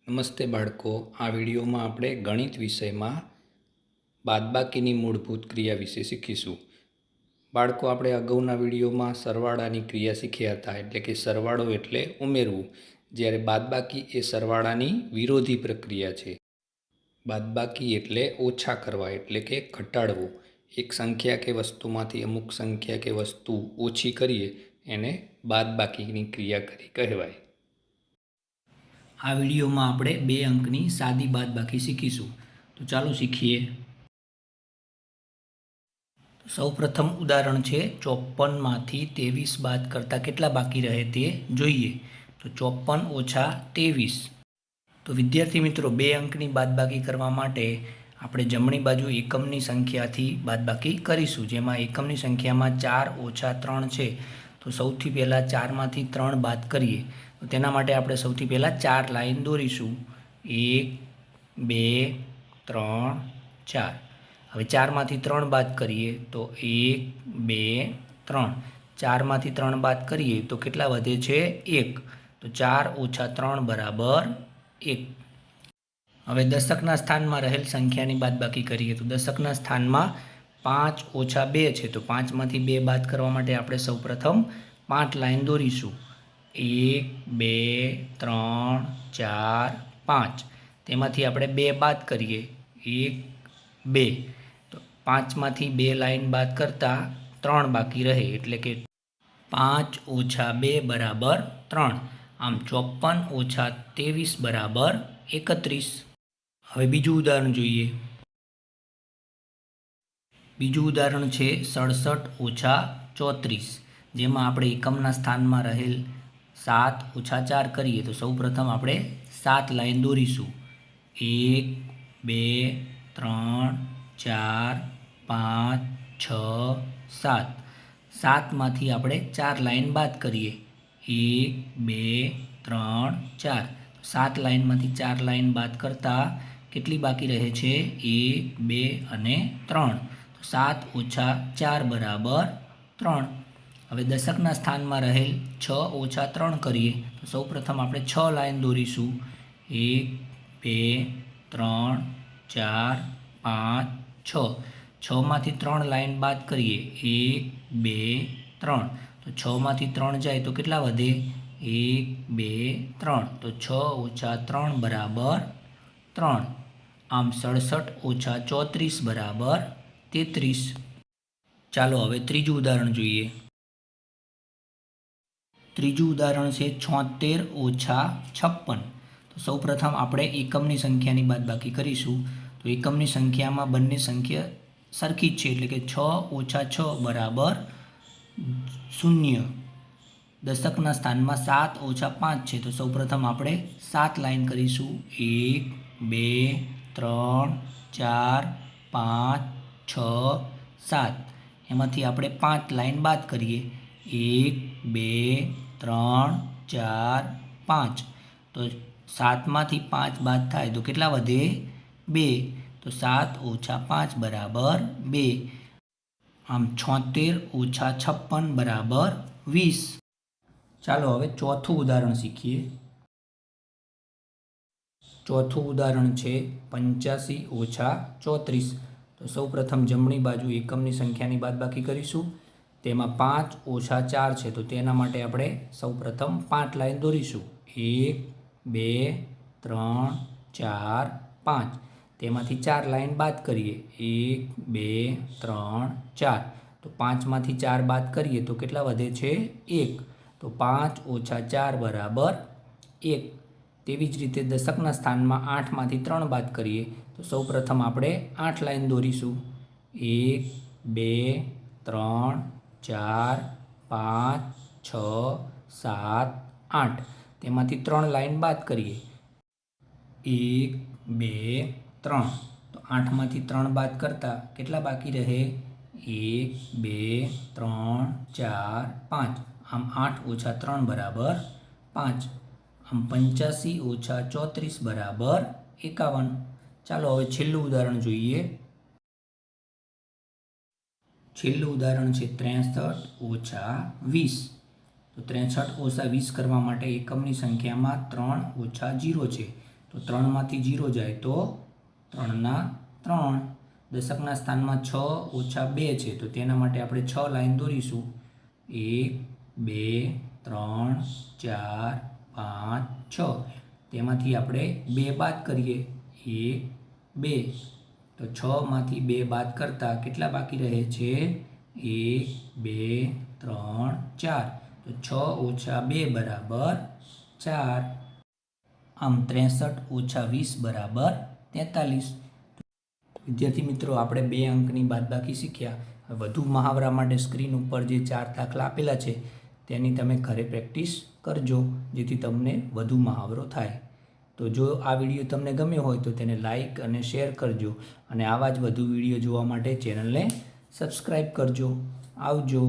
નમસ્તે બાળકો, આ વિડીયોમાં આપણે ગણિત વિષયમાં બાદબાકીની મૂળભૂત ક્રિયા વિશે શીખીશું. બાળકો, આપણે અગાઉના વિડીયોમાં સરવાળાની ક્રિયા શીખ્યા હતા, એટલે કે સરવાળો એટલે ઉમેરવું, જ્યારે બાદબાકી એ સરવાળાની વિરોધી પ્રક્રિયા છે. બાદબાકી એટલે ઓછા કરવા, એટલે કે ઘટાડવું. એક સંખ્યા કે વસ્તુમાંથી અમુક સંખ્યા કે વસ્તુ ઓછી કરીએ એને બાદબાકીની ક્રિયા કહેવાય. આ વિડીયોમાં આપણે 2 અંકની સાદી બાદબાકી શીખીશું. તો ચાલો શીખીએ. સૌપ્રથમ ઉદાહરણ છે 54 માંથી 23 બાદ કરતાં કેટલા બાકી રહે તે જોઈએ. તો 54 ઓછા 23. તો વિદ્યાર્થી મિત્રો, 2 અંકની બાદબાકી કરવા માટે આપણે જમણી બાજુ એકમની સંખ્યાથી બાદબાકી કરીશું, જેમાં એકમની સંખ્યામાં 4 ઓછા 3 છે. તો સૌથી પહેલાં 4માંથી 3 બાદ કરીએ. તો તેના માટે આપણે સૌથી પહેલાં 4 લાઈન દોરીશું. 1, 2, 3, 4. હવે 4માંથી 3 બાદ કરીએ તો 1, 2, 3. 4માંથી 3 બાદ કરીએ તો કેટલા વધે છે? 1. તો 4 ઓછા 3 બરાબર 1. હવે દશકના સ્થાનમાં રહેલ સંખ્યાની બાદબાકી કરીએ. તો દશકના સ્થાનમાં 5 ઓછા 2 છે. તો 5માંથી 2 બાદ કરવા માટે આપણે સૌપ્રથમ 5 લાઈન દોરીશું. 1, 2, 3, 4, 5. તેમાંથી આપણે 2 બાદ કરીએ. 1, 2. તો 5માંથી 2 લાઈન બાદ કરતાં 3 બાકી રહે, એટલે કે 5 ઓછા 2 બરાબર 3. આમ 54 ઓછા 23 બરાબર 31. હવે બીજું ઉદાહરણ જોઈએ. બીજું ઉદાહરણ છે 67 ઓછા 34, જેમાં આપણે એકમના સ્થાનમાં રહેલ 7 ઓછા 4 કરીએ. તો સૌપ્રથમ આપણે 7 લાઈન દોરીશું. 1, 2, 3, 4, 5, 6, 7. 7માંથી આપણે 4 લાઈન બાદ કરીએ. 1, 2, 3, 4. 7 લાઈનમાંથી 4 લાઈન બાદ કરતાં કેટલી બાકી રહે છે? 1, 2 અને 3. તો 7 ઓછા 4 બરાબર 3. હવે દશકના સ્થાનમાં રહેલ 6 ઓછા 3 કરીએ. તો સૌપ્રથમ આપણે 6 લાઈન દોરીશું. 1, 2, 3, 4, 5, 6. 6માંથી 3 લાઈન બાદ કરીએ. 1, 2, 3. તો 6માંથી 3 જાય તો કેટલા વધે? 1, 2, 3. તો 6 ઓછા 3 બરાબર 3. આમ 67 ઓછા 34 બરાબર 33. ચાલો હવે ત્રીજું ઉદાહરણ જોઈએ. ત્રીજું ઉદાહરણ છે 76 ઓછા 56. તો સૌપ્રથમ આપણે એકમની સંખ્યાની બાદબાકી કરીશું. તો એકમની સંખ્યામાં બંને સંખ્યા સરખી જ છે, એટલે કે 6 ઓછા 6 બરાબર 0. દશકના સ્થાનમાં 7 ઓછા 5 છે. તો સૌપ્રથમ આપણે 7 લાઈન કરીશું. 1, 2, 3, 4, 5, 6, 7. એમાંથી આપણે 5 લાઈન બાદ કરીએ. 1, 2, 3, 4, 5. તો 7માંથી 5 બાદ થાય તો કેટલા વધે? 2. તો 7 ઓછા 5 બરાબર 2. આમ 76 ઓછા 56 બરાબર 20. ચાલો હવે ચોથું ઉદાહરણ શીખીએ. ચોથું ઉદાહરણ છે 85 ઓછા 34. તો સૌપ્રથમ જમણી બાજુ એકમની સંખ્યાની બાદબાકી કરીશું. તેમાં 5 ઓછા 4 છે. તો તેના માટે આપણે સૌપ્રથમ 5 લાઈન દોરીશું. 1, 2, 3, 4, 5. તેમાંથી 4 લાઈન બાદ કરીએ. 1, 2, 3, 4. તો 5માંથી 4 બાદ કરીએ તો કેટલા વધે છે? 1. તો 5 ઓછા 4 બરાબર 1. તેવી જ રીતે દશકના સ્થાનમાં 8માંથી 3 બાદ કરીએ. તો સૌપ્રથમ આપણે 8 લાઈન દોરીશું. 1, 2, 3, 4, 5, 6, 7, 8. તેમાંથી 3 લાઈન બાદ કરીએ. 1, 2, 3. તો 8માંથી 3 બાદ કરતાં કેટલા બાકી રહે? 1, 2, 3, 4, 5. આમ 8 ઓછા 3 બરાબર 5. આમ 85 ઓછા 34 બરાબર 51. ચાલો હવે છેલ્લું ઉદાહરણ જોઈએ. છેલ્લું ઉદાહરણ છે 63 ઓછા 20. તો 63 ઓછા 20 કરવા માટે એકમની સંખ્યામાં 3 ઓછા 0 છે. તો 3માંથી 0 જાય તો 3ના 3. દશકના સ્થાનમાં 6 ઓછા 2 છે, તો તેના માટે આપણે 6 લાઈન દોરીશું. 1 2 3 4 5 6. તેમાંથી આપણે 2 બાદ કરીએ. 1 2. તો 6માંથી 2 બાદ કરતાં કેટલા બાકી રહે છે? 1 2 3 4. તો 6 ઓછા 2 બરાબર 4. આમ 63 ઓછા 20 બરાબર 43. વિદ્યાર્થી મિત્રો, આપણે 2 અંકની બાદબાકી શીખ્યા. વધુ મહાવરા માટે સ્ક્રીન ઉપર જે 4 દાખલા આપેલા છે તેની તમે ઘરે પ્રેક્ટિસ કરજો, જેથી તમને વધુ મહાવરો થાય. તો જો આ વિડીયો તમને ગમ્યો હોય તો તેને લાઈક અને શેર કરજો, અને આવા જ વધુ વિડીયો જોવા માટે ચેનલને સબસ્ક્રાઈબ કરજો. આવજો.